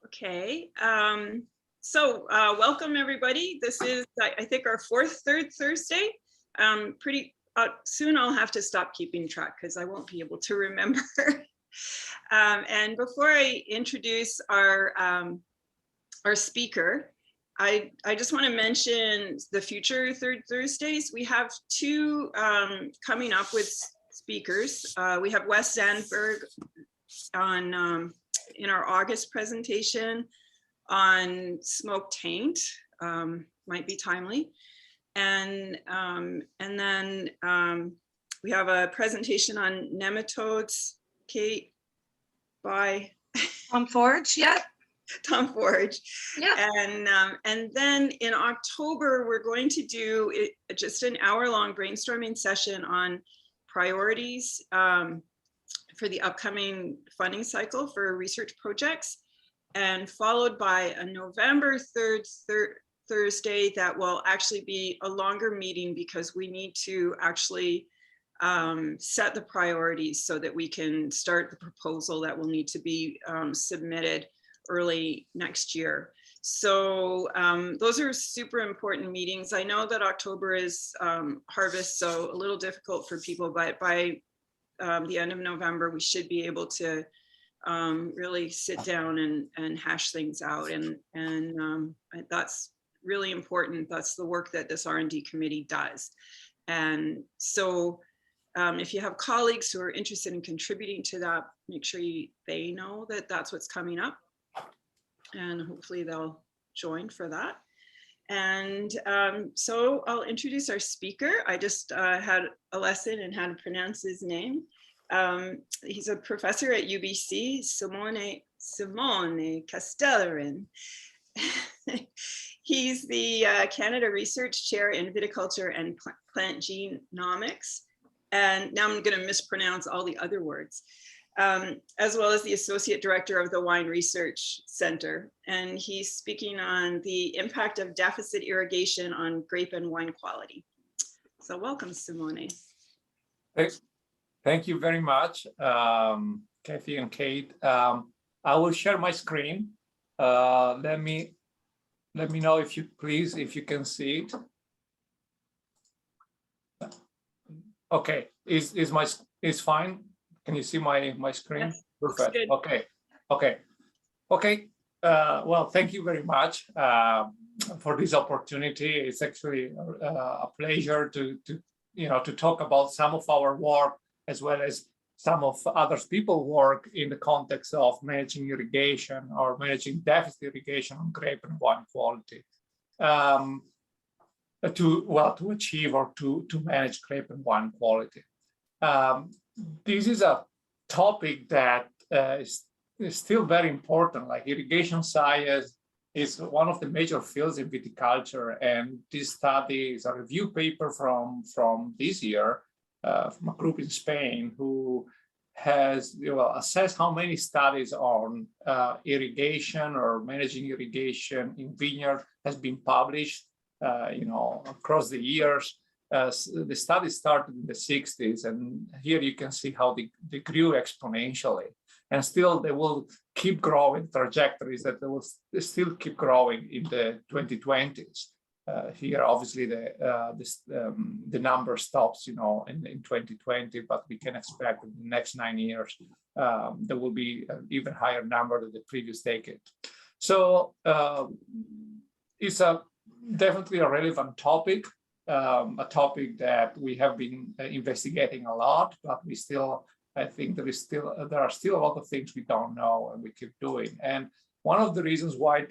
Okay, welcome everybody. This is, I think, our third Thursday. Soon I'll have to stop keeping track because I won't be able to remember. And before I introduce our speaker, I just want to mention the future third Thursdays. We have two coming up with speakers. We have Wes Zandberg on in our August presentation on smoke taint, might be timely. And then we have a presentation on nematodes, Kate, by Tom Forge, yeah. Tom Forge. Yeah. And then in October, we're going to do just an hour-long brainstorming session on priorities for the upcoming funding cycle for research projects, and followed by a November 3rd Thursday that will actually be a longer meeting because we need to actually set the priorities so that we can start the proposal that will need to be submitted early next year. So those are super important meetings. I know that October is harvest, so a little difficult for people, but by the end of November, we should be able to really sit down and hash things out. And that's really important. That's the work that this R&D committee does. And so if you have colleagues who are interested in contributing to that, make sure they know that that's what's coming up. And hopefully they'll join for that. And so I'll introduce our speaker. I just had a lesson in how to pronounce his name. He's a professor at UBC, Simone Castellarin. He's the Canada Research Chair in Viticulture and Plant Genomics. And now I'm going to mispronounce all the other words. As well as the Associate Director of the Wine Research Centre. And he's speaking on the impact of deficit irrigation on grape and wine quality. So welcome, Simone. Thank you very much, Kathy and Kate. I will share my screen. Let me know if you can see it. Okay, is fine. Can you see my screen? Yes, perfect. Okay. Well, thank you very much for this opportunity. It's actually a pleasure to talk about some of our work as well as some of others people's work in the context of managing irrigation or managing deficit irrigation on grape and wine quality to achieve or to manage grape and wine quality. This is a topic that is still very important. Like irrigation science is one of the major fields in viticulture, and this study is a review paper from this year from a group in Spain who has assessed how many studies on irrigation or managing irrigation in vineyard has been published, across the years. The study started in the 60s, and here you can see how they grew exponentially, and still they will keep growing trajectories that they will still keep growing in the 2020s. Here, obviously, the number stops, in 2020, but we can expect in the next 9 years there will be an even higher number than the previous decade. So it's definitely a relevant topic. A topic that we have been investigating a lot, but I think there are still a lot of things we don't know and we keep doing. And one of the reasons why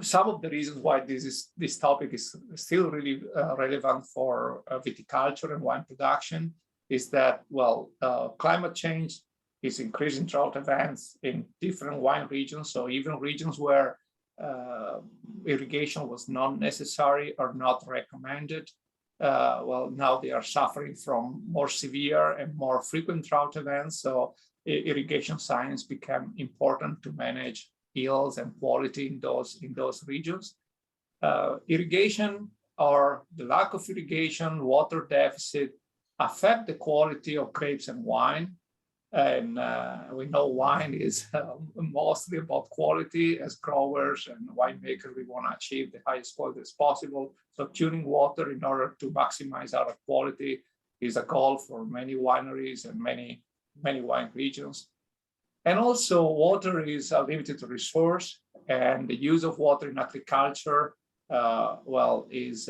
some of the reasons why this topic is still really relevant for viticulture and wine production is that, climate change is increasing drought events in different wine regions. So even regions where irrigation was not necessary or not recommended, now they are suffering from more severe and more frequent drought events. So irrigation science became important to manage yields and quality in those regions. Irrigation or the lack of irrigation, water deficit affect the quality of grapes and wine. And we know wine is mostly about quality. As growers and winemakers, we want to achieve the highest quality as possible. So tuning water in order to maximize our quality is a goal for many wineries and many wine regions. And also, water is a limited resource, and the use of water in agriculture, is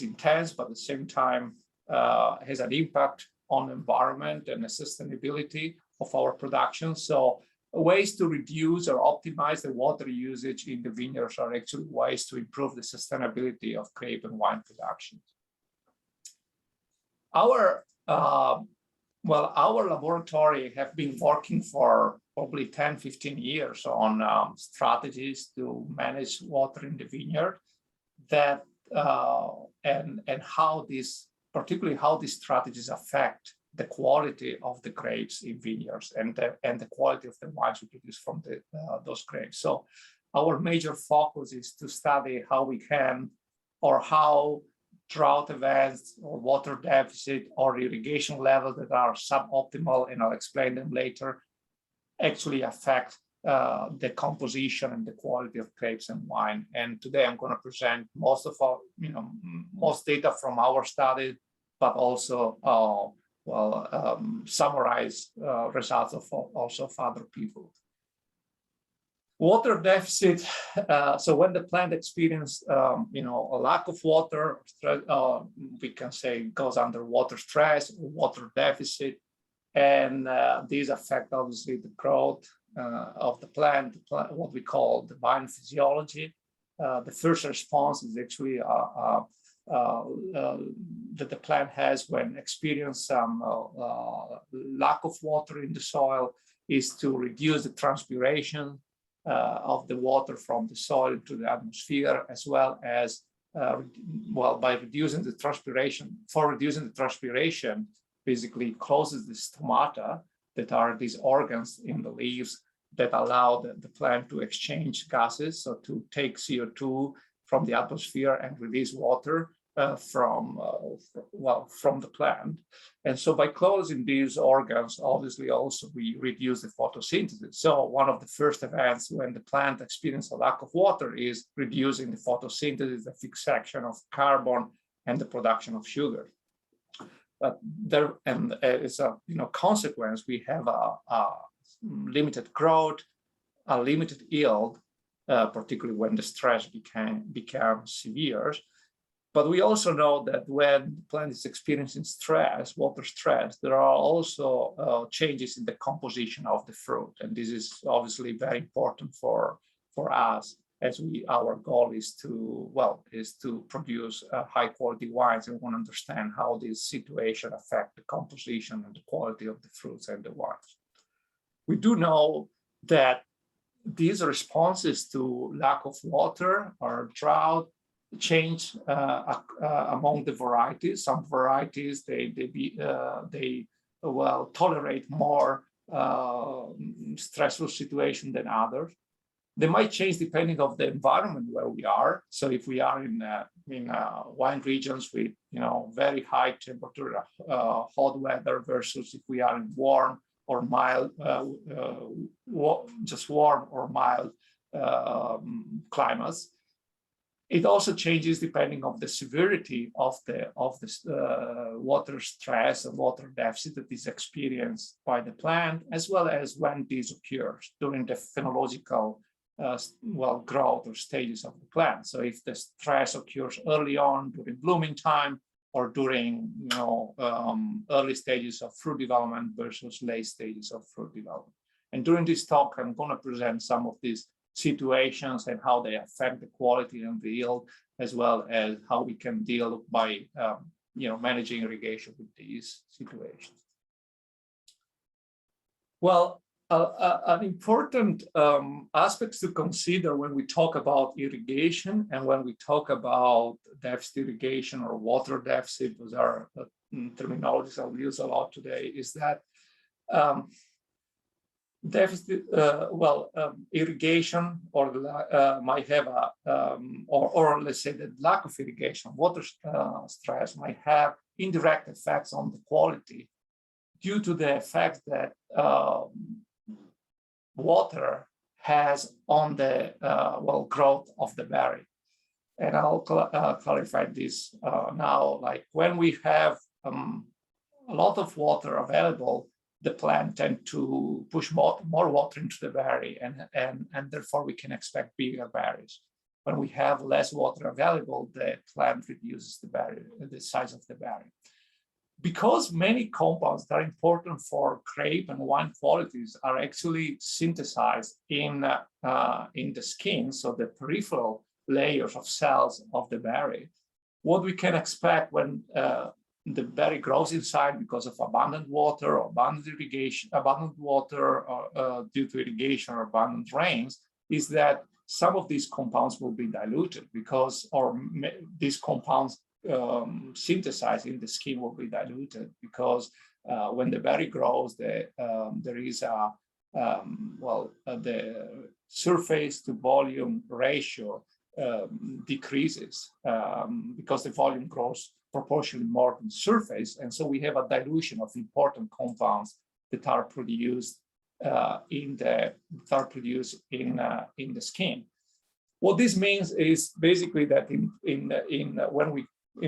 intense, but at the same time has an impact on the environment and the sustainability of our production. So ways to reduce or optimize the water usage in the vineyards are actually ways to improve the sustainability of grape and wine production. Our laboratory have been working for probably 10, 15 years on strategies to manage water in the vineyard that and how these, particularly how these strategies affect the quality of the grapes in vineyards and the quality of the wines we produce from those grapes. So our major focus is to study how we can, or how drought events or water deficit or irrigation levels that are suboptimal, and I'll explain them later, actually affect the composition and the quality of grapes and wine. And today I'm going to present most data from our study, but also summarize results of other people. Water deficit. So when the plant experiences, a lack of water, we can say goes under water stress or water deficit, and these affect obviously the growth of the plant, what we call the vine physiology. The first response is actually that the plant has when experience some lack of water in the soil is to reduce the transpiration of the water from the soil into the atmosphere, as well as by reducing the transpiration. For reducing the transpiration, basically closes the stomata, that are these organs in the leaves that allow the plant to exchange gases, so to take CO2 from the atmosphere and release water from the plant. And so by closing these organs, obviously also we reduce the photosynthesis. So one of the first events when the plant experiences a lack of water is reducing the photosynthesis, the fixation of carbon, and the production of sugar. But as a consequence, we have a limited growth, a limited yield, particularly when the stress becomes severe. But we also know that when the plant is experiencing stress, water stress, there are also changes in the composition of the fruit. And this is obviously very important for us, as our goal is to produce high quality wines, and we want to understand how this situation affect the composition and the quality of the fruits and the wines. We do know that these responses to lack of water or drought change among the varieties. Some varieties they tolerate more stressful situation than others. They might change depending on the environment where we are. So if we are in wine regions with very high temperature, hot weather, versus if we are in warm or mild, just warm or mild climates. It also changes depending on the severity of the water stress and water deficit that is experienced by the plant, as well as when this occurs during the phenological growth or stages of the plant. So if the stress occurs early on during blooming time, or during early stages of fruit development versus late stages of fruit development. And during this talk, I'm going to present some of these situations and how they affect the quality and the yield, as well as how we can deal by managing irrigation with these situations. Well, an important aspects to consider when we talk about irrigation and when we talk about deficit irrigation or water deficit, those are terminologies I'll use a lot today, is that deficit, irrigation might have or let's say the lack of irrigation, water stress might have indirect effects on the quality due to the effect that water has on the growth of the berry. And I'll clarify this now. Like when we have a lot of water available, the plant tends to push more water into the berry, and therefore we can expect bigger berries. When we have less water available, the plant reduces the size of the berry. Because many compounds that are important for grape and wine qualities are actually synthesized in the skin, so the peripheral layers of cells of the berry, what we can expect when the berry grows inside because of abundant water or abundant irrigation, or due to irrigation or abundant rains, is that some of these compounds will be diluted because, these compounds synthesized in the skin will be diluted because when the berry grows, there is the surface to volume ratio decreases because the volume grows proportionally more than the surface, and so we have a dilution of important compounds that are produced in the skin. What this means is basically that in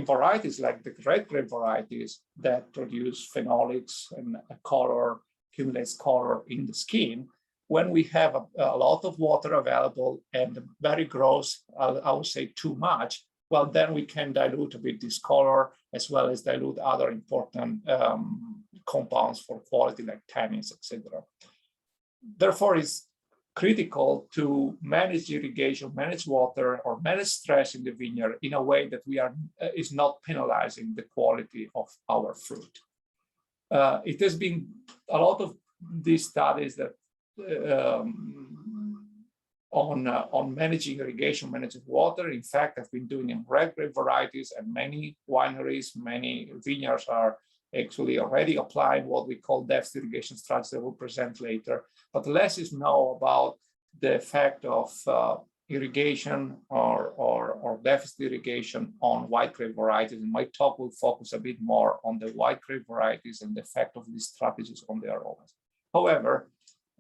varieties like the red grape varieties that produce phenolics and accumulates color in the skin, when we have a lot of water available and the berry grows, I would say too much, well, then we can dilute a bit this color as well as dilute other important compounds for quality like tannins, etc. Therefore, it's critical to manage irrigation, manage water, or manage stress in the vineyard in a way that is not penalizing the quality of our fruit. It has been a lot of these studies that on managing irrigation, managing water. In fact, I've been doing in red grape varieties, and many wineries, many vineyards are actually already applying what we call depth irrigation strategies that we'll present later. But less is known about the effect of irrigation or deficit irrigation on white grape varieties. And my talk will focus a bit more on the white grape varieties and the effect of these strategies on the aromas. However,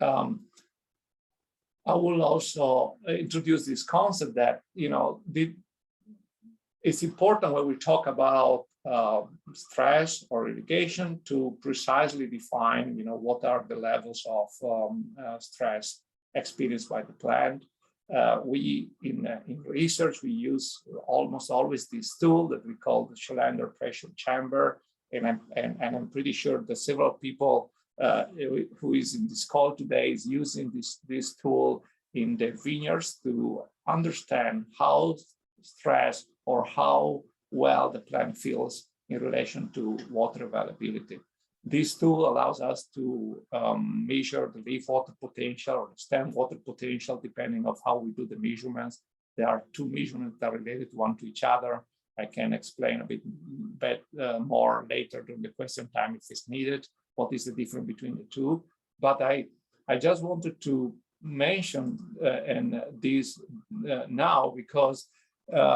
I will also introduce this concept that, it's important when we talk about stress or irrigation to precisely define, what are the levels of stress experienced by the plant. We in research, we use almost always this tool that we call the Scholander pressure chamber, and I'm pretty sure that several people who is in this call today is using this tool in the vineyards to understand how stressed or how well the plant feels in relation to water availability. This tool allows us to measure the leaf water potential or the stem water potential, depending on how we do the measurements. There are two measurements that are related one to each other. I can explain a bit more later during the question time if it's needed, what is the difference between the two. But I just wanted to mention this now because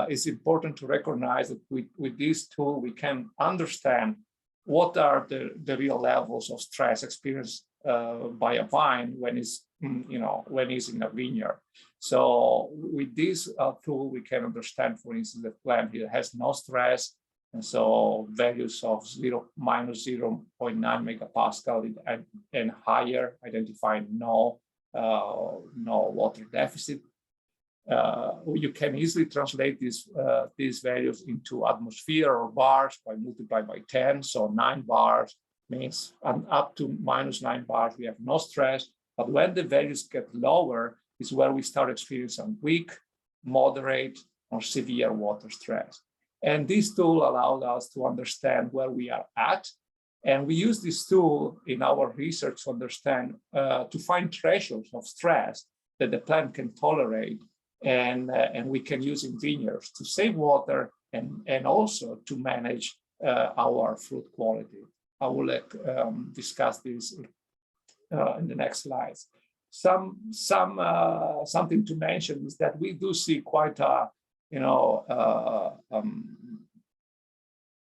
it's important to recognize that with this tool, we can understand what are the real levels of stress experienced by a vine when it's in a vineyard. So with this tool, we can understand, for instance, the plant here has no stress, and so values of minus 0.9 megapascal and higher, identifying no water deficit. You can easily translate these values into atmosphere or bars by multiply by 10. So 9 bars means up to minus 9 bars, we have no stress. But when the values get lower is where we start experiencing weak, moderate, or severe water stress. And this tool allowed us to understand where we are at. And we use this tool in our research to understand, to find thresholds of stress that the plant can tolerate. And we can use in vineyards to save water and also to manage our fruit quality. I will discuss this in the next slides. Something to mention is that we do see quite a,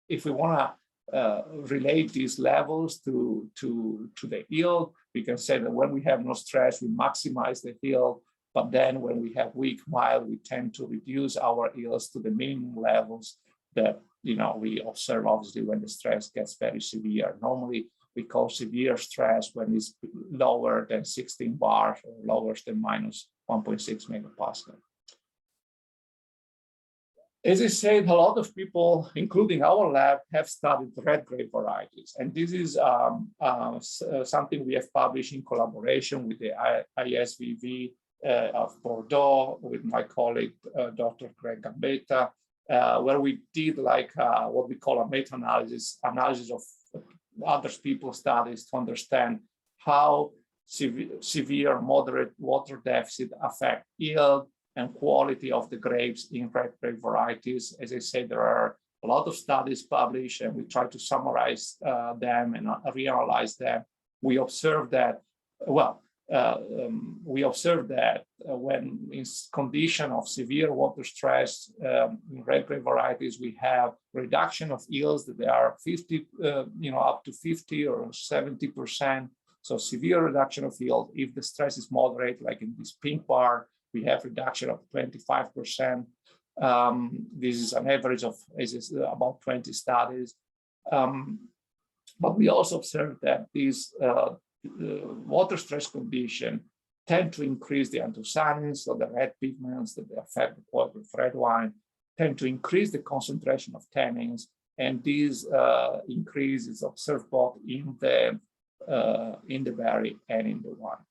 if we want to relate these levels to the yield. We can say that when we have no stress, we maximize the yield, but then when we have weak mild, we tend to reduce our yields to the minimum levels that we observe obviously when the stress gets very severe. Normally, we call severe stress when it's lower than 16 bars or lower than minus 1.6 megapascal. As I said, a lot of people, including our lab, have studied red grape varieties. And this is something we have published in collaboration with the ISVV of Bordeaux, with my colleague, Dr. Grape, where we did what we call a meta-analysis, analysis of other people's studies to understand how severe, moderate water deficit affect yield and quality of the grapes in red grape varieties. As I said, there are a lot of studies published, and we try to summarize them and reanalyze them. We observed that, when in condition of severe water stress in red grape varieties, we have reduction of yields that they are 50, up to 50 or 70%. So severe reduction of yield. If the stress is moderate, like in this pink bar, we have reduction of 25%. This is an average of about 20 studies. But we also observed that these water stress conditions tend to increase the anthocyanins, so the red pigments that affect the quality of red wine, tend to increase the concentration of tannins, and this increase is observed both in the berry and in the wine.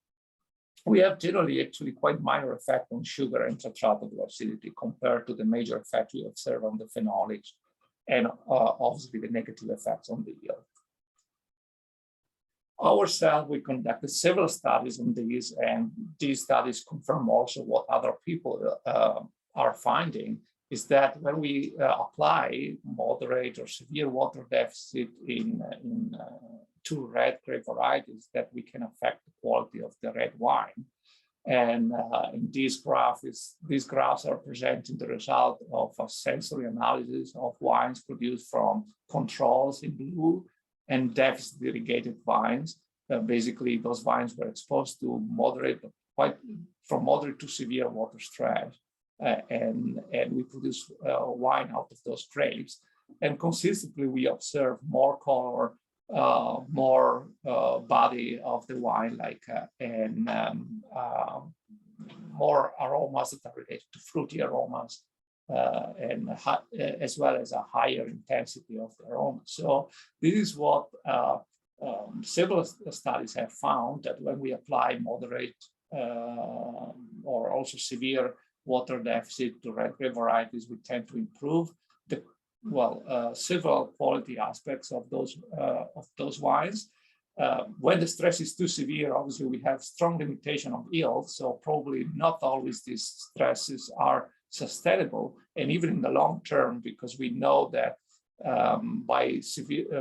We have generally actually quite minor effect on sugar and tetrahydral acidity compared to the major effect we observe on the phenolics, and obviously the negative effects on the yield. Ourselves, we conducted several studies on these, and these studies confirm also what other people are finding, is that when we apply moderate or severe water deficit to red grape varieties, that we can affect the quality of the red wine. And in these graphs are presenting the result of a sensory analysis of wines produced from controls in blue and deficit irrigated vines. Basically, those vines were exposed to from moderate to severe water stress, and we produce wine out of those grapes. And consistently, we observe more color, more body of the wine, and more aromas that are related to fruity aromas, and as well as a higher intensity of the aroma. So this is what several studies have found, that when we apply moderate or also severe water deficit to red grape varieties, we tend to improve the several quality aspects of those wines. When the stress is too severe, obviously we have strong limitation of yield, so probably not always these stresses are sustainable, and even in the long term, because we know that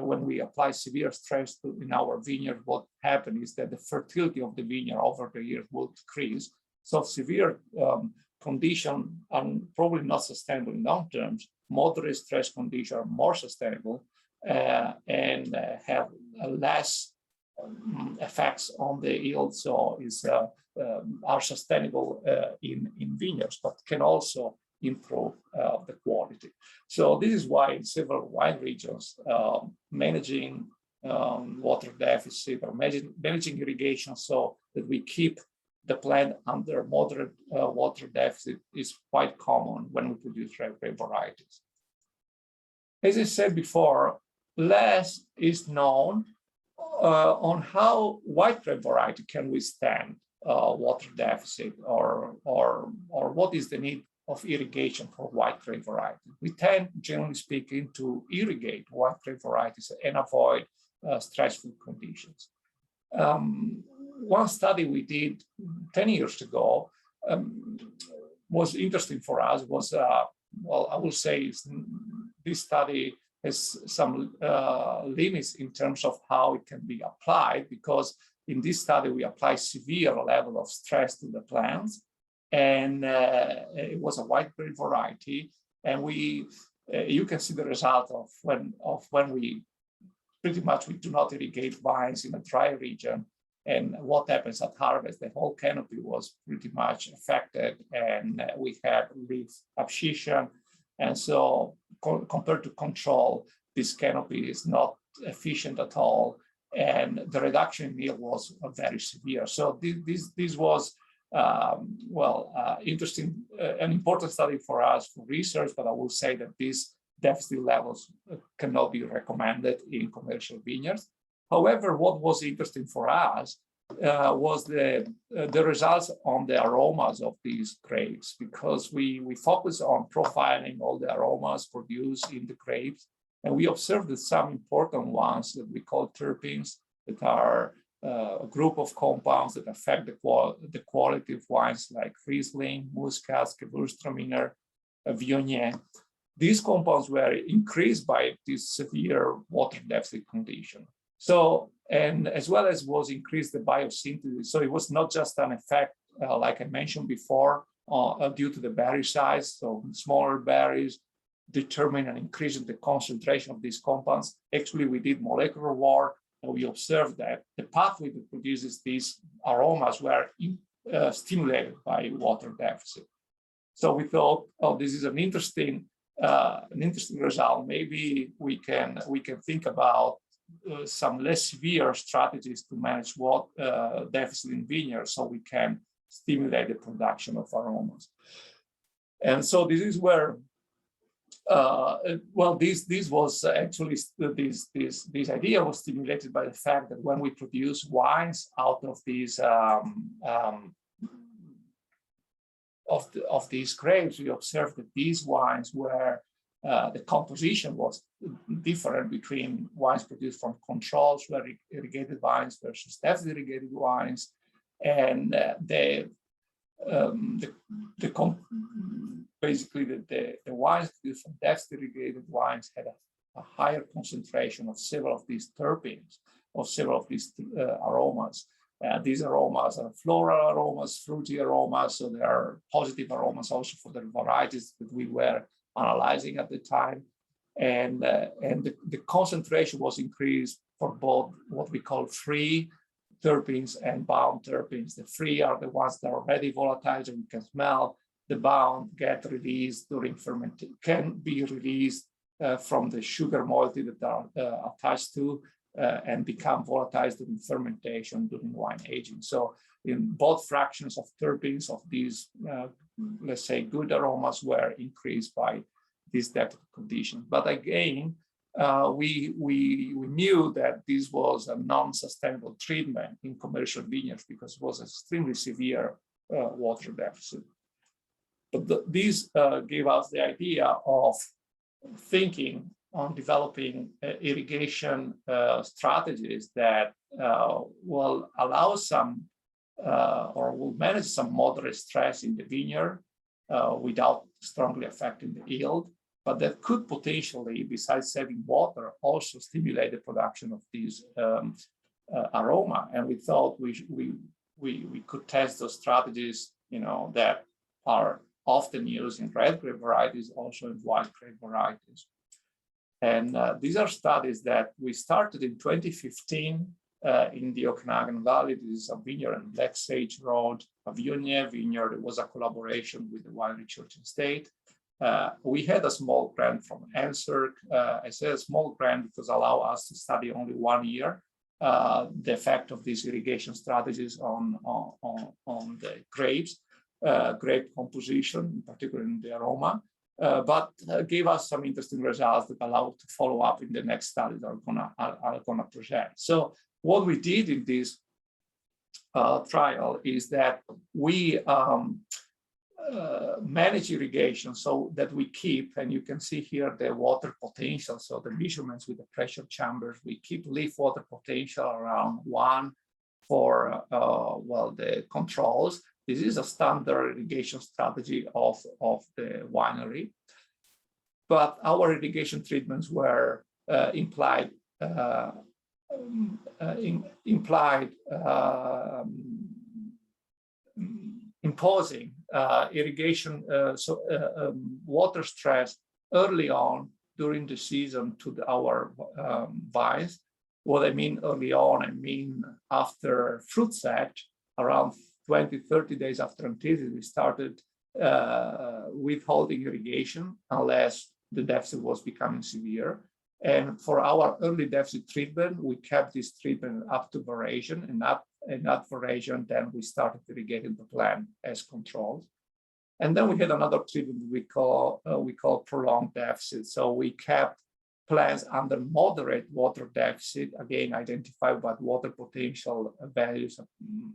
when we apply severe stress in our vineyard, what happens is that the fertility of the vineyard over the years will decrease. So severe conditions are probably not sustainable in long terms. Moderate stress conditions are more sustainable and have less effects on the yield, so are sustainable in vineyards, but can also improve the quality. So this is why in several wine regions, managing water deficit or managing irrigation so that we keep the plant under moderate water deficit is quite common when we produce red grape varieties. As I said before, less is known on how white grape variety can withstand water deficit, or what is the need of irrigation for white grape variety. We tend, generally speaking, to irrigate white grape varieties and avoid stressful conditions. One study we did 10 years ago was interesting for us. Was I will say this study has some limits in terms of how it can be applied, because in this study we apply severe level of stress to the plants, and it was a white grape variety, and you can see the result of when we pretty much we do not irrigate vines in a dry region. And what happens at harvest, the whole canopy was pretty much affected, and we had leaf abscission. And so compared to control, this canopy is not efficient at all. And the reduction in yield was very severe. So this was, interesting, an important study for us for research, but I will say that these deficit levels cannot be recommended in commercial vineyards. However, what was interesting for us was the results on the aromas of these grapes, because we focus on profiling all the aromas produced in the grapes, and we observed that some important ones that we call terpenes, that are a group of compounds that affect the quality of wines like Riesling, Muscat, Gewürztraminer, Viognier. These compounds were increased by this severe water deficit condition. So, and as well as was increased the biosynthesis. So it was not just an effect, like I mentioned before, due to the berry size. So smaller berries determine an increase in the concentration of these compounds. Actually, we did molecular work, and we observed that the pathway that produces these aromas were stimulated by water deficit. So we thought, oh, this is an interesting result. Maybe we can think about some less severe strategies to manage water deficit in vineyards, so we can stimulate the production of aromas. And so this is where, this was actually this idea was stimulated by the fact that when we produce wines out of these of these grapes, we observed that these wines were the composition was different between wines produced from controls, where irrigated vines versus deficit irrigated wines, and basically the wines produced from deficit irrigated wines had a higher concentration of several of these terpenes, of several of these aromas. These aromas are floral aromas, fruity aromas, so there are positive aromas also for the varieties that we were analyzing at the time. And the concentration was increased for both what we call free terpenes and bound terpenes. The free are the ones that are already volatile, and you can smell. The bound get released during fermentation, can be released from the sugar moiety that are attached to and become volatile during fermentation, during wine aging. So in both fractions of terpenes of these, let's say, good aromas were increased by these deficit conditions. But again, we knew that this was a non-sustainable treatment in commercial vineyards because it was extremely severe water deficit. But this gave us the idea of thinking on developing irrigation strategies that will allow some or will manage some moderate stress in the vineyard without strongly affecting the yield, but that could potentially, besides saving water, also stimulate the production of these aroma. And we thought we could test those strategies, that are often used in red grape varieties, also in white grape varieties. And these are studies that we started in 2015 in the Okanagan Valley. This is a vineyard in Black Sage Road, a Viognier vineyard. It was a collaboration with the Wine Research State. We had a small grant from NSERC. I say a small grant because it allowed us to study only 1 year the effect of these irrigation strategies on the grapes, grape composition, in particular in the aroma. But gave us some interesting results that allow to follow up in the next studies that are gonna present. So what we did in this trial is that we manage irrigation so that we keep, and you can see here the water potential, so the measurements with the pressure chambers, we keep leaf water potential around 1 for the controls. This is a standard irrigation strategy of the winery, but our irrigation treatments were imposing irrigation water stress early on during the season to our vines, What I mean early on, I mean after fruit set, around 20, 30 days after anthesis, we started withholding irrigation unless the deficit was becoming severe. And for our early deficit treatment, we kept this treatment up to veraison, and at veraison, then we started irrigating the plant as controlled. And then we had another treatment we call prolonged deficit. So we kept plants under moderate water deficit, again identified by water potential values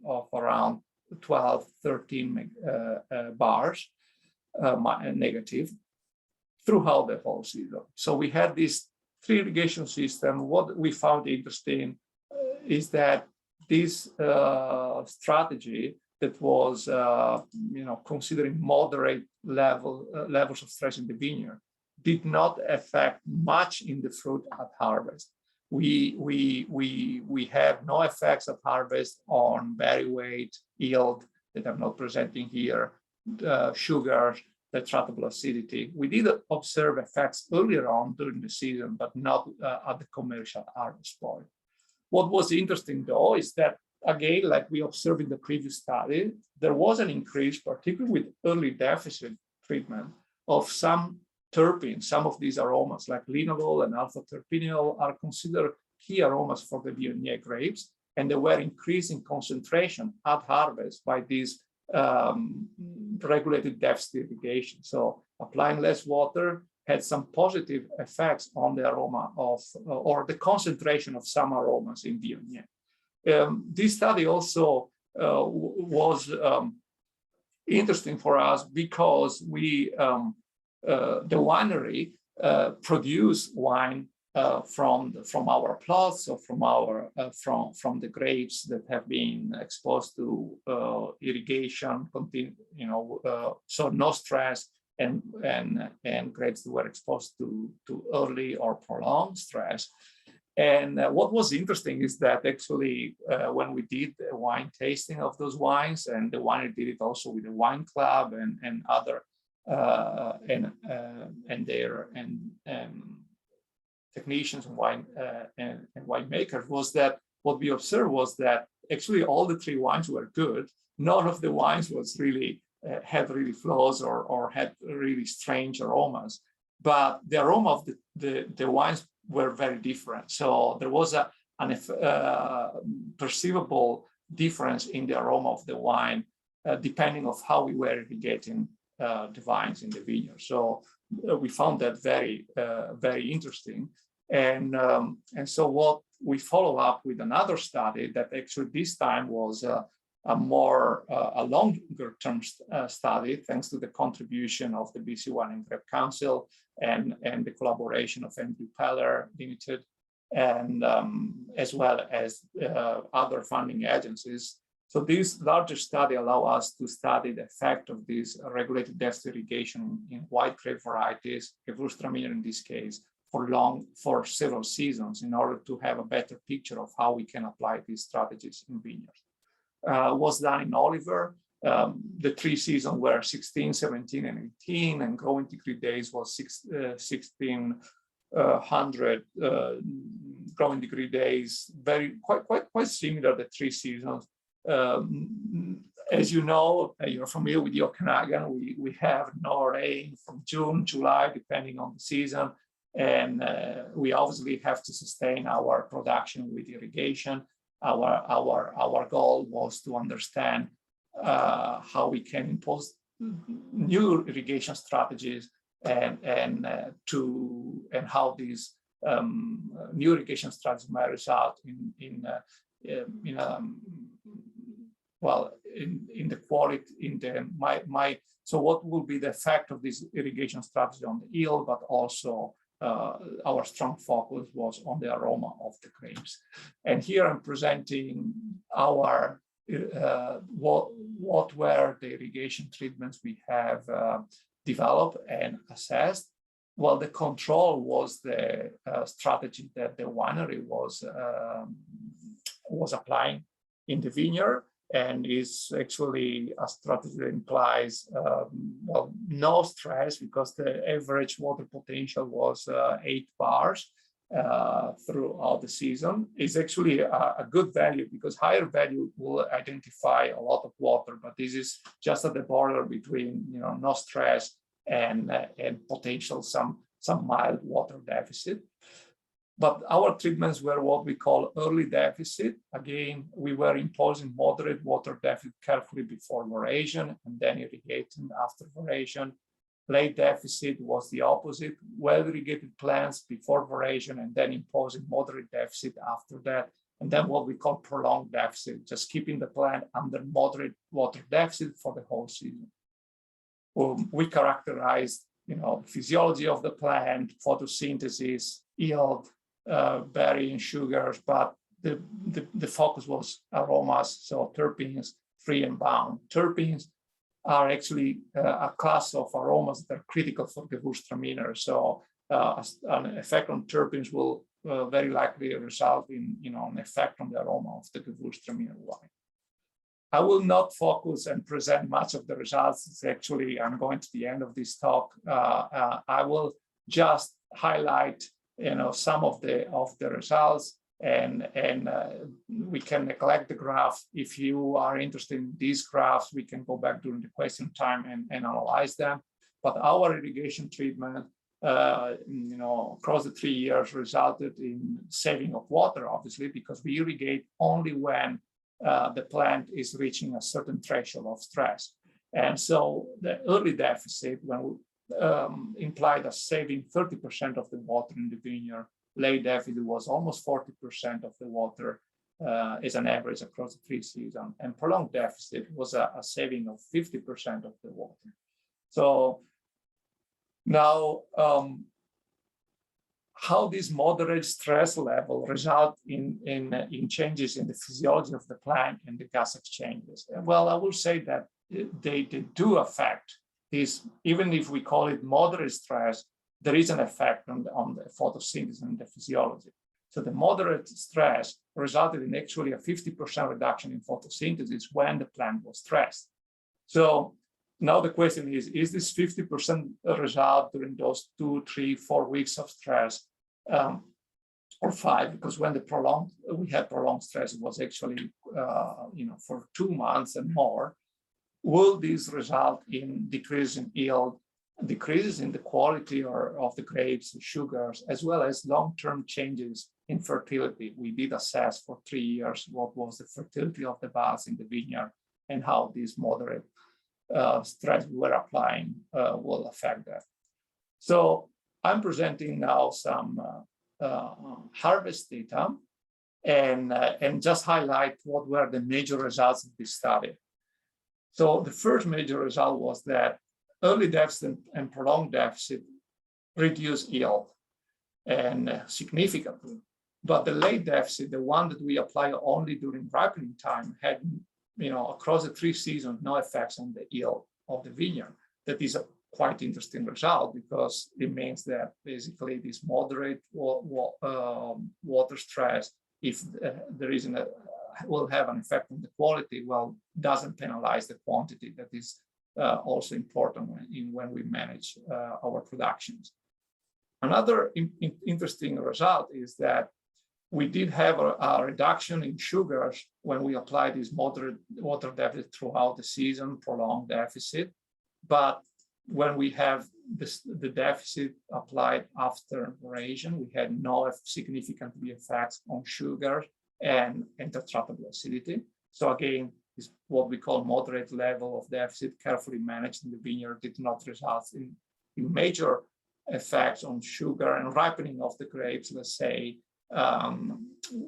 of around 12, 13 bars negative throughout the whole season. So we had this 3 irrigation system. What we found interesting is that this strategy that was, considering moderate levels of stress in the vineyard, did not affect much in the fruit at harvest. We have no effects at harvest on berry weight, yield that I'm not presenting here, sugar, the tratable acidity. We did observe effects earlier on during the season, but not at the commercial harvest point. What was interesting though is that, again, like we observed in the previous study, there was an increase, particularly with early deficit treatment, of some terpenes. Some of these aromas, like linalool and alpha-terpineol, are considered key aromas for the Viognier grapes, and they were increasing concentration at harvest by these regulated deficit irrigation. So applying less water had some positive effects on the aroma of, or the concentration of some aromas in Viognier. This study also was interesting for us because we, the winery produce wine from our plots, or from the grapes that have been exposed to irrigation, so no stress, and grapes that were exposed to early or prolonged stress. And what was interesting is that actually when we did a wine tasting of those wines, and the winery did it also with the wine club and other technicians and winemakers, was that what we observed was that actually all the 3 wines were good. None of the wines was really had really flaws or had really strange aromas, but the aroma of the wines were very different. So there was a perceivable difference in the aroma of the wine depending on how we were irrigating the vines in the vineyard. So we found that very, very interesting. And so what we follow up with another study that actually this time was a longer term study, thanks to the contribution of the BC Wine and Grape Council and the collaboration of Andrew Peller Limited, and as well as other funding agencies. So this larger study allow us to study the effect of this regulated deficit irrigation in white grape varieties, Gewürztraminer in this case, for several seasons, in order to have a better picture of how we can apply these strategies in vineyards. Was done in Oliver. The 3 seasons were 16, 17, and 18, and growing degree days was 1600 growing degree days. Quite similar the 3 seasons. As you know, you're familiar with the Okanagan. We have no rain from June, July, depending on the season, and we obviously have to sustain our production with irrigation. Our goal was to understand how we can impose new irrigation strategies and how these new irrigation strategies might result in the quality, so what will be the effect of this irrigation strategy on the yield, but also our strong focus was on the aroma of the grapes. And here I'm presenting our what were the irrigation treatments we have developed and assessed. Well, the control was the strategy that the winery was applying in the vineyard, and is actually a strategy that implies no stress, because the average water potential was 8 bars, throughout the season is actually a good value, because higher value will identify a lot of water, but this is just at the border between no stress and potential some mild water deficit. But our treatments were what we call early deficit. Again, we were imposing moderate water deficit carefully before veraison and then irrigating after veraison. Late deficit was the opposite, well-irrigated plants before veraison and then imposing moderate deficit after that. And then what we call prolonged deficit, just keeping the plant under moderate water deficit for the whole season. We characterized, physiology of the plant, photosynthesis, yield, berry and sugars, but the focus was aromas, so terpenes, free and bound. Terpenes are actually a class of aromas that are critical for Gewürztraminer. So an effect on terpenes will very likely result in an effect on the aroma of the Gewürztraminer wine. I will not focus and present much of the results. It's actually, I'm going to the end of this talk. I will just highlight some of the results, and we can neglect the graph. If you are interested in these graphs, we can go back during the question time and analyze them. But our irrigation treatment, across the 3 years resulted in saving of water, obviously, because we irrigate only when the plant is reaching a certain threshold of stress. And so the early deficit implied us saving 30% of the water in the vineyard. Late deficit was almost 40% of the water as an average across the 3 seasons. And prolonged deficit was a saving of 50% of the water. So now, how this moderate stress level result in changes in the physiology of the plant and the gas exchanges? Well, I will say that they do affect this. Even if we call it moderate stress, there is an effect on the photosynthesis and the physiology. So the moderate stress resulted in actually a 50% reduction in photosynthesis when the plant was stressed. So now the question is this 50% result during those 2, 3, 4 weeks of stress, or 5, because when we had prolonged stress, it was actually for 2 months and more. Will this result in decrease in yield, decreases in the quality of the grapes, sugars, as well as long-term changes in fertility? We did assess for 3 years what was the fertility of the buds in the vineyard and how this moderate stress we were applying will affect that. So I'm presenting now some harvest data and just highlight what were the major results of this study. So the first major result was that early deficit and prolonged deficit reduced yield and significantly. But the late deficit, the one that we apply only during ripening time, had across the 3 seasons no effects on the yield of the vineyard. That is a quite interesting result, because it means that basically this moderate water stress, if there is will have an effect on the quality, well, doesn't penalize the quantity. That is also important when we manage our productions. Another interesting result is that we did have a reduction in sugars when we applied this moderate water deficit throughout the season, prolonged deficit. But when we have the deficit applied after veraison, we had no significant effects on sugar and tetraptable acidity. So again, is what we call moderate level of deficit, carefully managed in the vineyard, did not result in major effects on sugar and ripening of the grapes, let's say,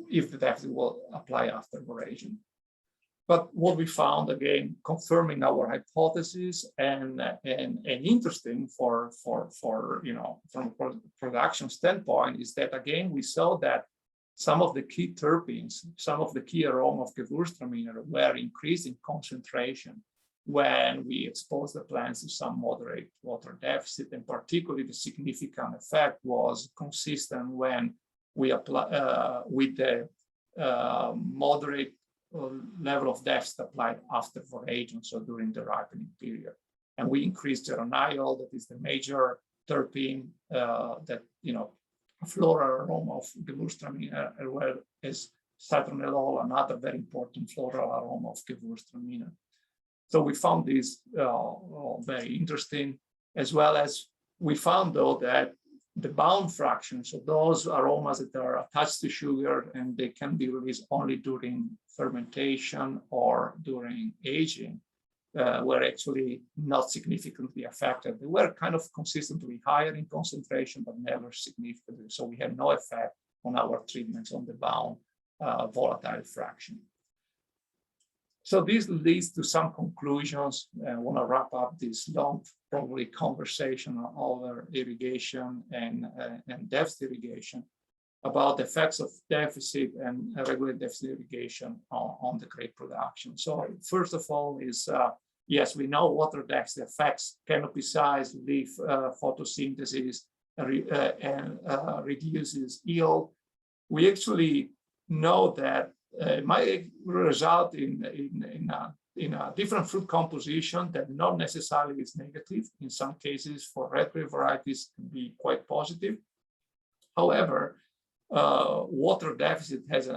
if the deficit will apply after veraison. But what we found, again, confirming our hypothesis and interesting for from a production standpoint, is that again we saw that some of the key terpenes, some of the key aroma of Gewürztraminer were increased in concentration when we exposed the plants to some moderate water deficit, and particularly the significant effect was consistent when we apply with the moderate level of deficit applied after veraison, so during the ripening period. And we increased geraniol, that is the major terpene that floral aroma of Gewürztraminer, as well as citronellol, another very important floral aroma of Gewürztraminer. So we found this very interesting, as well as we found, though, that the bound fraction, so those aromas that are attached to sugar and they can be released only during fermentation or during aging, were actually not significantly affected. They were kind of consistently higher in concentration, but never significantly. So we had no effect on our treatments on the bound volatile fraction. So this leads to some conclusions. I want to wrap up this long, probably conversation over irrigation and deficit irrigation about the effects of deficit and regular deficit irrigation on the grape production. So first of all is, yes, we know water deficit affects canopy size, leaf photosynthesis, and reduces yield. We actually know that it might result in a different fruit composition that not necessarily is negative. In some cases, for red grape varieties, can be quite positive. However, water deficit has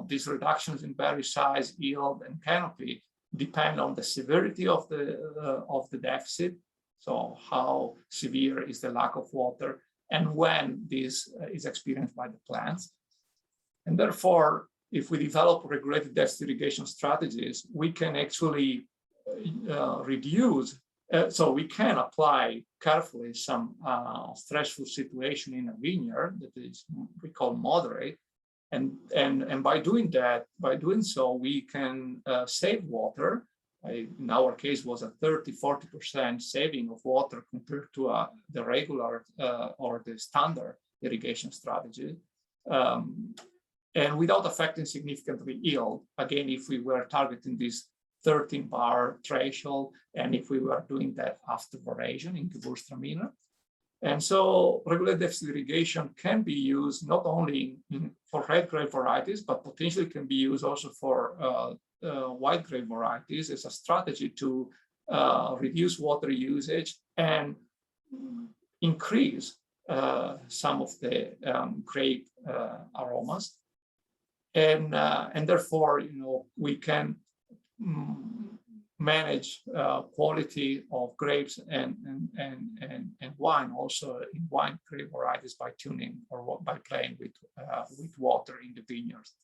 these reductions in berry size, yield, and canopy depend on the severity of the deficit. So how severe is the lack of water, and when this is experienced by the plants. And therefore, if we develop regulated deficit irrigation strategies, we can actually reduce, so we can apply carefully some stressful situation in a vineyard that is, we call moderate. And by doing that, we can save water. In our case, was a 30–40% saving of water compared to the regular or the standard irrigation strategy. And without affecting significantly yield, again, if we were targeting this 13-bar threshold, and if we were doing that after veraison in Gewürztraminer. And so regulated deficit irrigation can be used not only for red grape varieties, but potentially can be used also for white grape varieties as a strategy to reduce water usage and increase some of the grape aromas. And therefore, we can manage quality of grapes and wine also in wine grape varieties by tuning or by playing with water in the vineyards.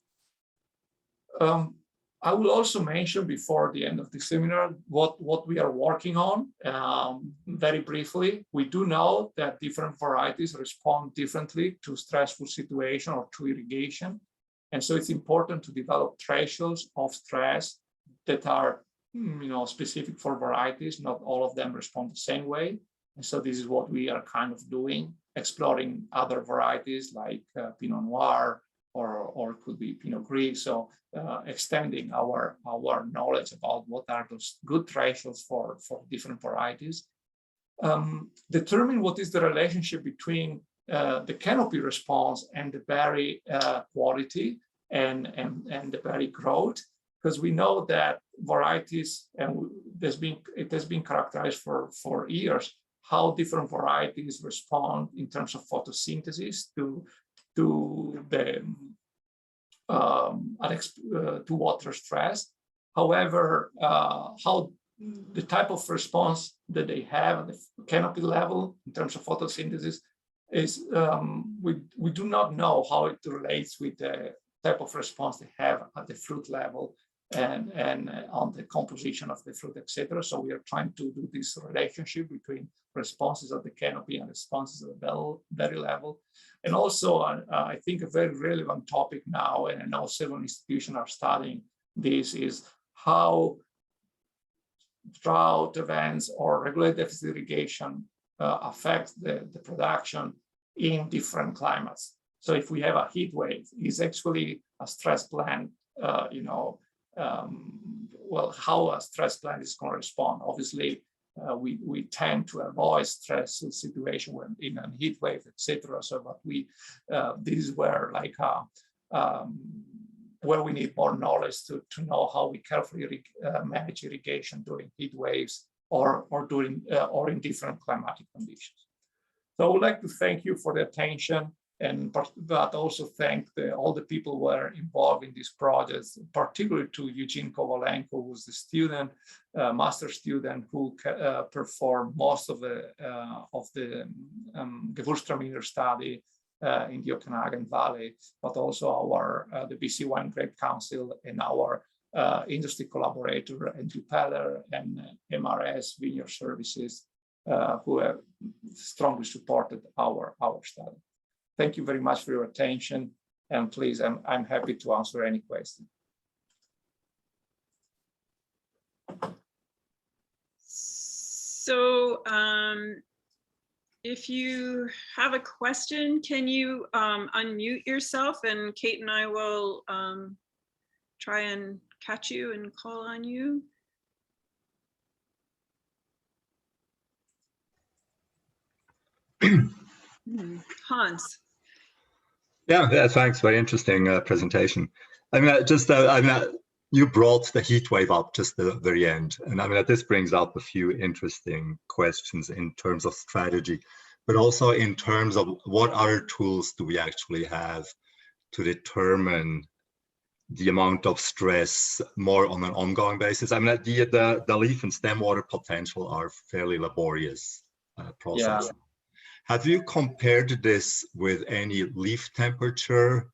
I will also mention before the end of the seminar what we are working on very briefly. We do know that different varieties respond differently to stressful situation or to irrigation. And so it's important to develop thresholds of stress that are specific for varieties. Not all of them respond the same way. And so this is what we are kind of doing, exploring other varieties like Pinot Noir or could be Pinot Gris. So extending our knowledge about what are those good thresholds for different varieties. Determine what is the relationship between the canopy response and the berry quality and the berry growth, because we know that varieties, and it has been characterized for years, how different varieties respond in terms of photosynthesis to water stress. However, how the type of response that they have at the canopy level in terms of photosynthesis is we do not know how it relates with the type of response they have at the fruit level and on the composition of the fruit, etc. So we are trying to do this relationship between responses at the canopy and responses at the berry level. And also, I think a very relevant topic now, and I know several institutions are studying this, is how drought events or regulated deficit irrigation affect the production in different climates. So if we have a heat wave, is actually a stress plant, how a stress plant is going to respond. Obviously, we tend to avoid stressful situation when in a heat wave, etc. So, but this is where where we need more knowledge to know how we carefully manage irrigation during heat waves or in different climatic conditions. So I would like to thank you for the attention, but also thank all the people who were involved in these projects, particularly to Eugene Kovalenko, who's the student, master student who performed most of the Gewürztraminer study in the Okanagan Valley, but also the BC Wine Grape Council and our industry collaborator, Andrew Peller, and MRS Vineyard Services, who have strongly supported our study. Thank you very much for your attention, and please, I'm happy to answer any question. So if you have a question, can you unmute yourself, and Kate and I will try and catch you and call on you. Hans. Yeah, thanks. Very interesting presentation. I mean, you brought the heat wave up just at the very end. And I mean, this brings up a few interesting questions in terms of strategy, but also in terms of what other tools do we actually have to determine the amount of stress more on an ongoing basis. I mean, the leaf and stem water potential are fairly laborious processes. Yeah. Have you compared this with any leaf temperature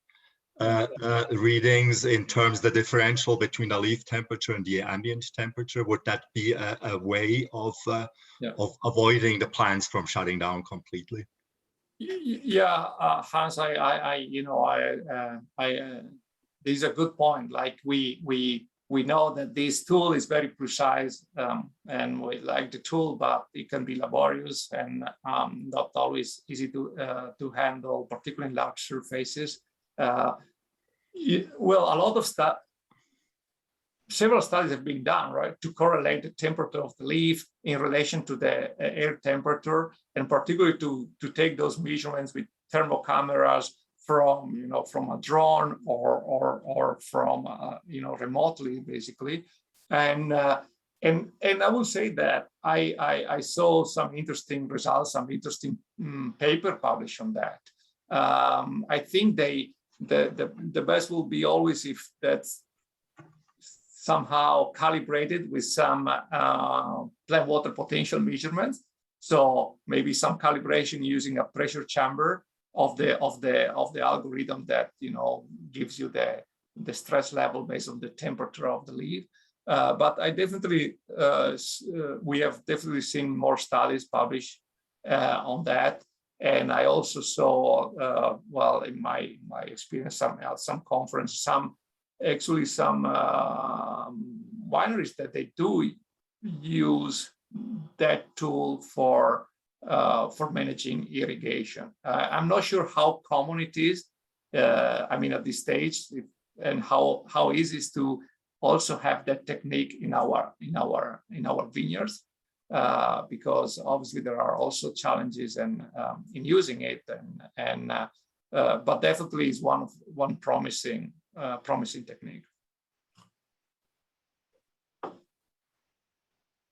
readings in terms of the differential between the leaf temperature and the ambient temperature? Would that be a way of avoiding the plants from shutting down completely? Yeah, Hans, this is a good point. Like we know that this tool is very precise, and we like the tool, but it can be laborious and not always easy to handle, particularly in large surfaces. Well, a lot of several studies have been done, right, to correlate the temperature of the leaf in relation to the air temperature, and particularly to take those measurements with thermal cameras from a drone or from remotely, basically. And I will say that I saw some interesting results, some interesting paper published on that. I think the best will be always if that's somehow calibrated with some plant water potential measurements. So maybe some calibration using a pressure chamber of the algorithm that gives you the stress level based on the temperature of the leaf. But I definitely we have definitely seen more studies published on that. And I also saw, well, in my experience, at some conference, some wineries that they do use that tool for managing irrigation. I'm not sure how common it is. I mean, at this stage, and how easy it is to also have that technique in our vineyards. Because obviously there are also challenges in using it, but definitely is one promising technique.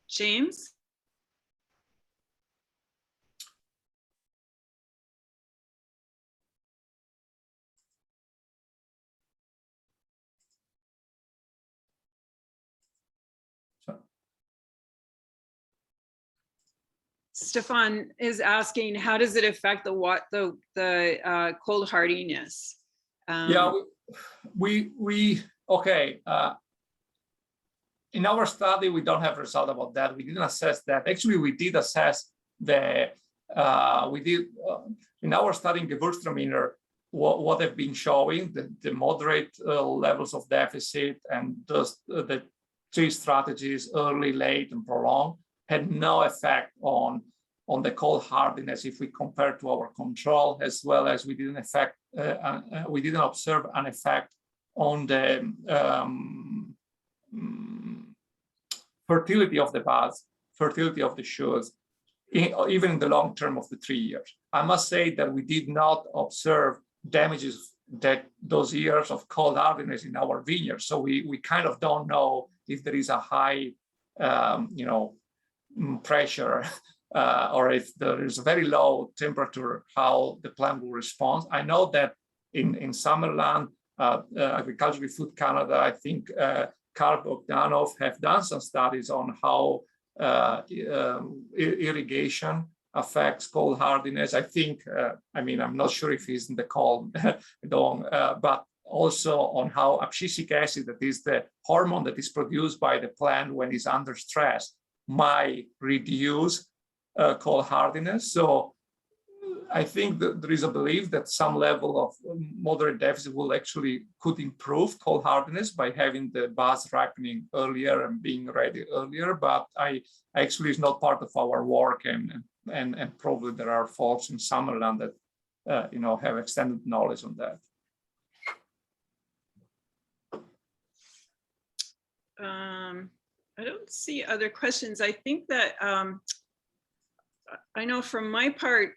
James. Stefan is asking, how does it affect the cold hardiness? Yeah, okay. In our study, we don't have result about that. We didn't assess that. Actually, we did assess in our study in Gewürztraminer, what they've been showing, the moderate levels of deficit and the three strategies, early, late, and prolonged, had no effect on the cold hardiness if we compare to our control, as well as we didn't observe an effect on the fertility of the buds, fertility of the shoots, even in the long term of the 3 years. I must say that we did not observe damages those years of cold hardiness in our vineyards. So we kind of don't know if there is a high pressure or if there is a very low temperature, how the plant will respond. I know that in Summerland, Agricultural Food Canada, I think Karl Bogdanov have done some studies on how irrigation affects cold hardiness. I think, I mean, I'm not sure if he's in the call, but also on how abscisic acid, that is the hormone that is produced by the plant when it's under stress, might reduce cold hardiness. So I think that there is a belief that some level of moderate deficit will actually could improve cold hardiness by having the buds ripening earlier and being ready earlier. But I actually is not part of our work, and probably there are folks in Summerland that have extended knowledge on that. I don't see other questions. I think that I know from my part,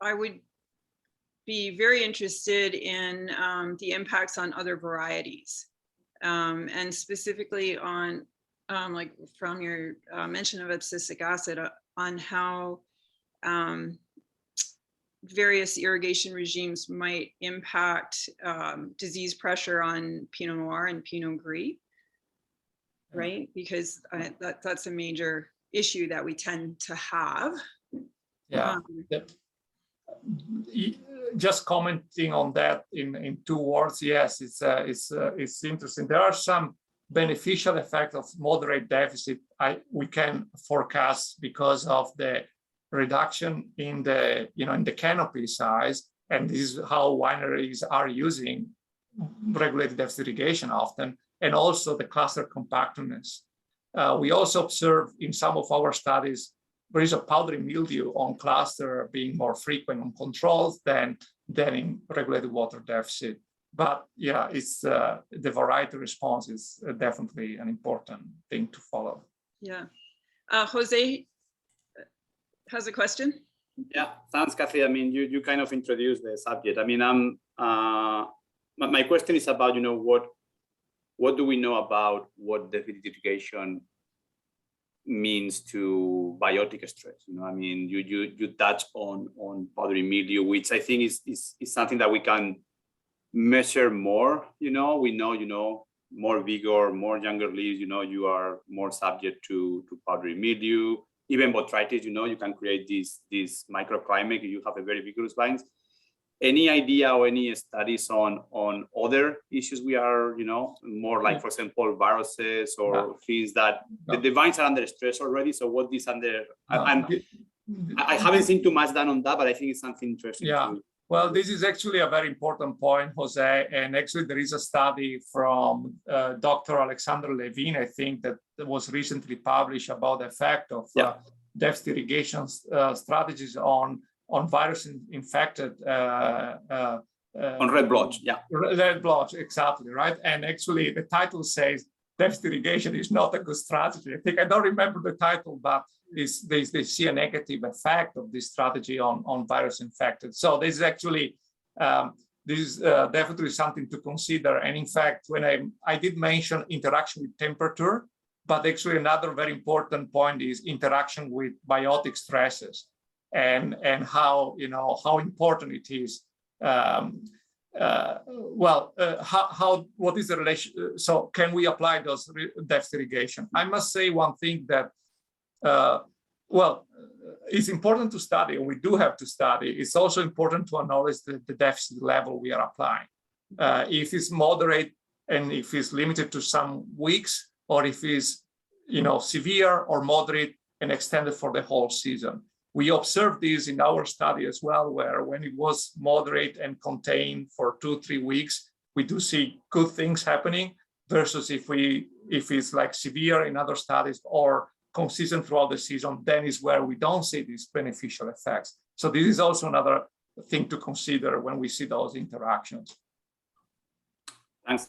I would be very interested in the impacts on other varieties, and specifically on, like from your mention of abscisic acid, on how various irrigation regimes might impact disease pressure on Pinot Noir and Pinot Gris, right? Because that's a major issue that we tend to have. Yeah. Just commenting on that in 2 words, yes, it's interesting. There are some beneficial effects of moderate deficit we can forecast because of the reduction in the in the canopy size, and this is how wineries are using regulated deficit irrigation often, and also the cluster compactness. We also observe in some of our studies there is a powdery mildew on cluster being more frequent on controls than in regulated water deficit. But yeah, it's the variety response is definitely an important thing to follow. Yeah. Jose has a question. Yeah, thanks, Kathy. I mean, you kind of introduced the subject. I mean, my question is about, what do we know about what deficit irrigation means to biotic stress? I mean, you touch on powdery mildew, which I think is something that we can measure more. We know, more vigor, more younger leaves, you are more subject to powdery mildew. Even botrytis, you can create this microclimate if you have a very vigorous vines. Any idea or any studies on other issues we are, more like, for example, viruses or things that the vines are under stress already? So what is under, I haven't seen too much done on that, but I think it's something interesting. Yeah. Well, this is actually a very important point, Jose. And actually, there is a study from Dr. Alexander Levine, I think, that was recently published about the effect of deficit irrigation strategies on virus-infected on red blotch, red blotch, exactly, right. And actually, the title says deficit irrigation is not a good strategy. I don't remember the title, but they see a negative effect of this strategy on virus-infected. So this is actually definitely something to consider. And in fact, when I did mention interaction with temperature, but actually another very important point is interaction with biotic stresses. And how how important it is. What is the relation? So can we apply those deficit irrigation? I must say one thing that it's important to study, and we do have to study. It's also important to acknowledge the deficit level we are applying. If it's moderate and if it's limited to some weeks, or if it's severe or moderate and extended for the whole season. We observed this in our study as well, where when it was moderate and contained for 2-3 weeks, we do see good things happening, versus if it's like severe in other studies or consistent throughout the season, then is where we don't see these beneficial effects. So this is also another thing to consider when we see those interactions. Thanks.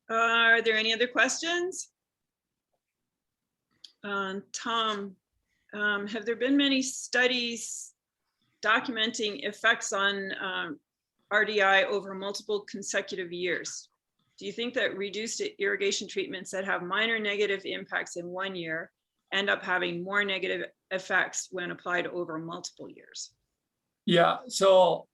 Are there any other questions? Tom, have there been many studies documenting effects on RDI over multiple consecutive years? Do you think that reduced irrigation treatments that have minor negative impacts in 1 year end up having more negative effects when applied over multiple years? Yeah, so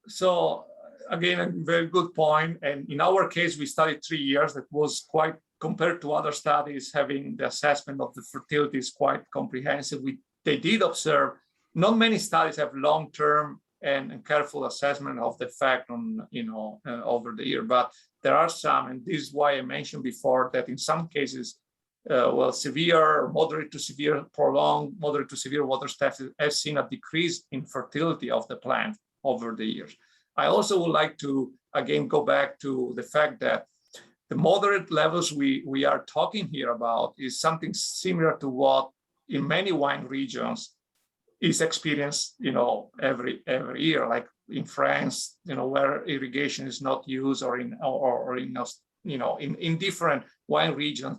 again, a very good point. And in our case, we studied 3 years. That was quite, compared to other studies, having the assessment of the fertility is quite comprehensive. They did observe, not many studies have long-term and careful assessment of the effect on, over the year, but there are some, and this is why I mentioned before that in some cases, severe, moderate to severe, prolonged, moderate to severe water stress have seen a decrease in fertility of the plant over the years. I also would like to, again, go back to the fact that the moderate levels we are talking here about is something similar to what in many wine regions is experienced, every year, like in France, where irrigation is not used, or in different wine regions,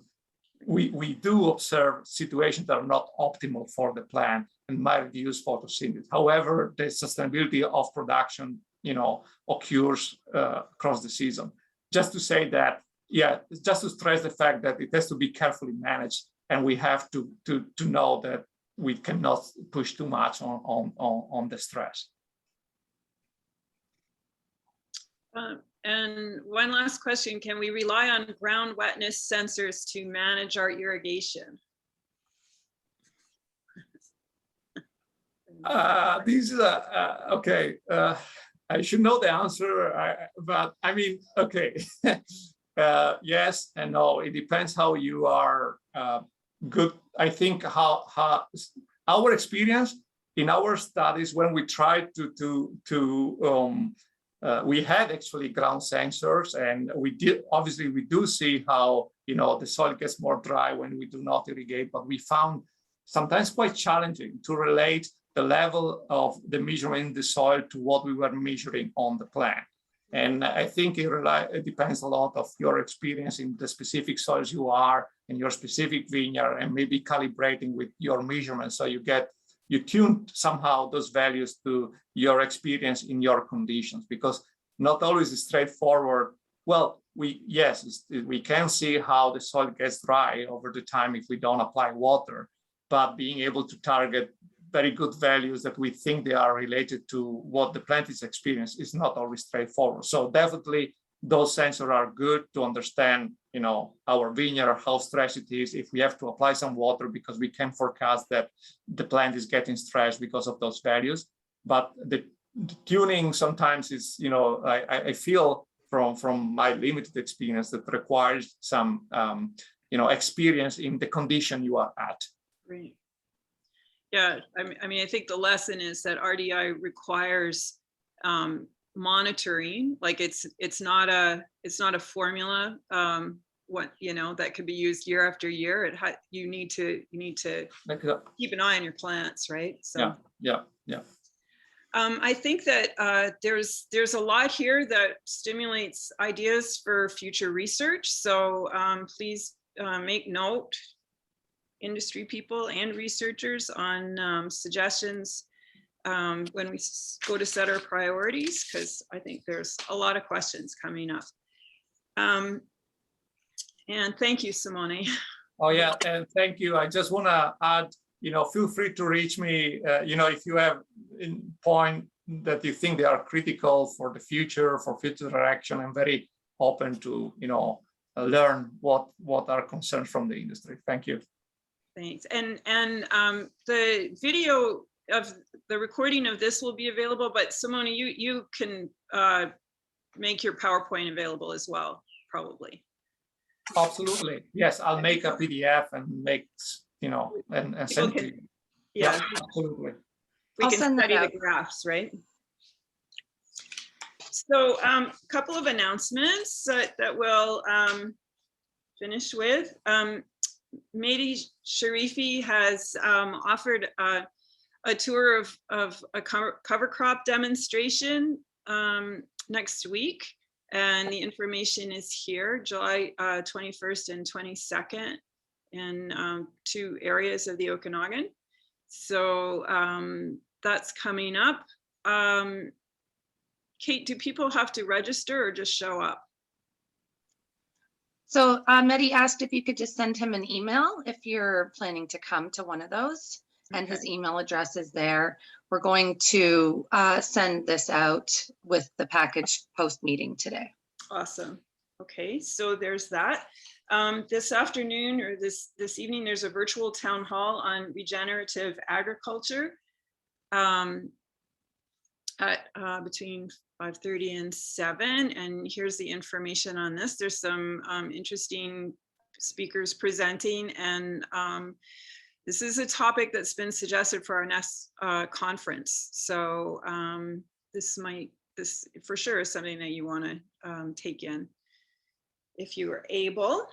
we do observe situations that are not optimal for the plant and might reduce photosynthesis. However, the sustainability of production, occurs across the season. Just to say that, just to stress the fact that it has to be carefully managed, and we have to know that we cannot push too much on the stress. And one last question, can we rely on ground wetness sensors to manage our irrigation? This is okay. I should know the answer, but I mean, okay. Yes and no, it depends how you are good. I think how our experience in our studies, when we tried we had actually ground sensors, and we do see how, the soil gets more dry when we do not irrigate, but we found sometimes quite challenging to relate the level of the measurement in the soil to what we were measuring on the plant. And I think it depends a lot of your experience in the specific soils you are in your specific vineyard, and maybe calibrating with your measurements, so you tune somehow those values to your experience in your conditions, because not always it's straightforward. Well, we can see how the soil gets dry over the time if we don't apply water, but being able to target very good values that we think they are related to what the plant is experiencing is not always straightforward. So definitely those sensors are good to understand, our vineyard, how stressed it is, if we have to apply some water, because we can forecast that the plant is getting stressed because of those values. But the tuning sometimes is, I feel from my limited experience that requires some, experience in the condition you are at. Great. Yeah, I mean, I think the lesson is that RDI requires monitoring. Like it's not a formula that could be used year after year. You need to keep an eye on your plants, right? So yeah. I think that there's a lot here that stimulates ideas for future research. So please make note, industry people and researchers, on suggestions when we go to set our priorities, because I think there's a lot of questions coming up. And thank you, Simone. Oh yeah, and thank you. I just want to add, feel free to reach me, if you have a point that you think they are critical for the future, for future direction. I'm very open to, learn what are concerns from the industry. Thank you. Thanks. And the video of the recording of this will be available, but Simone, you can make your PowerPoint available as well, probably. Absolutely. Yes, I'll make a PDF and make, and send to you. Yeah, absolutely. We I'll can send that study out. the graphs, right? So a couple of announcements that we'll finish with. Mehdi Sharifi has offered a tour of a cover crop demonstration next week, and the information is here, July 21st and 22nd, in 2 areas of the Okanagan. So that's coming up. Kate, do people have to register or just show up? So Mehdi asked if you could just send him an email if you're planning to come to one of those, and his email address is there. We're going to send this out with the package post-meeting today. Awesome. Okay, so there's that. This afternoon or this evening, there's a virtual town hall on regenerative agriculture at between 5:30 and 7. And here's the information on this. There's some interesting speakers presenting, and this is a topic that's been suggested for our next conference. So this for sure is something that you want to take in if you are able.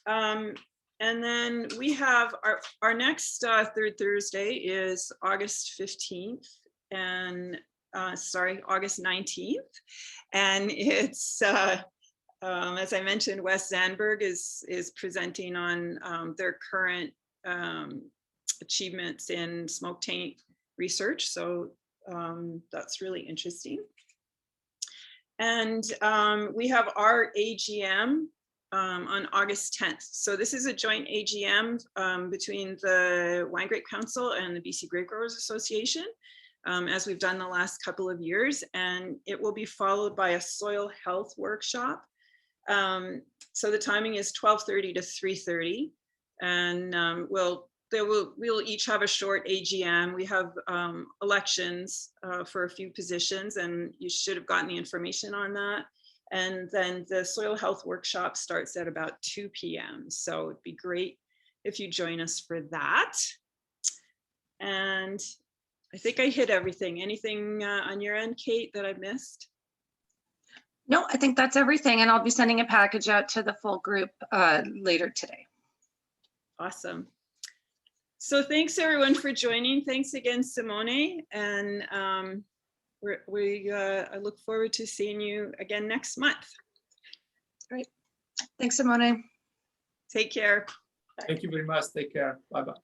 And then we have our next third Thursday is August 15th and August 19th. And it's, as I mentioned, Wes Zandberg is presenting on their current achievements in smoke taint research. So that's really interesting. And we have our AGM on August 10th. So this is a joint AGM between the Wine Grape Council and the BC Grape Growers Association, as we've done the last couple of years, and it will be followed by a soil health workshop. So the timing is 12:30 to 3:30, and we'll each have a short AGM. We have elections for a few positions, and you should have gotten the information on that. And then the soil health workshop starts at about 2 p.m. So it'd be great if you join us for that. And I think I hit everything. Anything on your end, Kate, that I missed? No, I think that's everything. And I'll be sending a package out to the full group later today. Awesome. So thanks everyone for joining. Thanks again, Simone. And I look forward to seeing you again next month. Great. Thanks, Simone. Take care. Thank you very much. Take care. Bye-bye.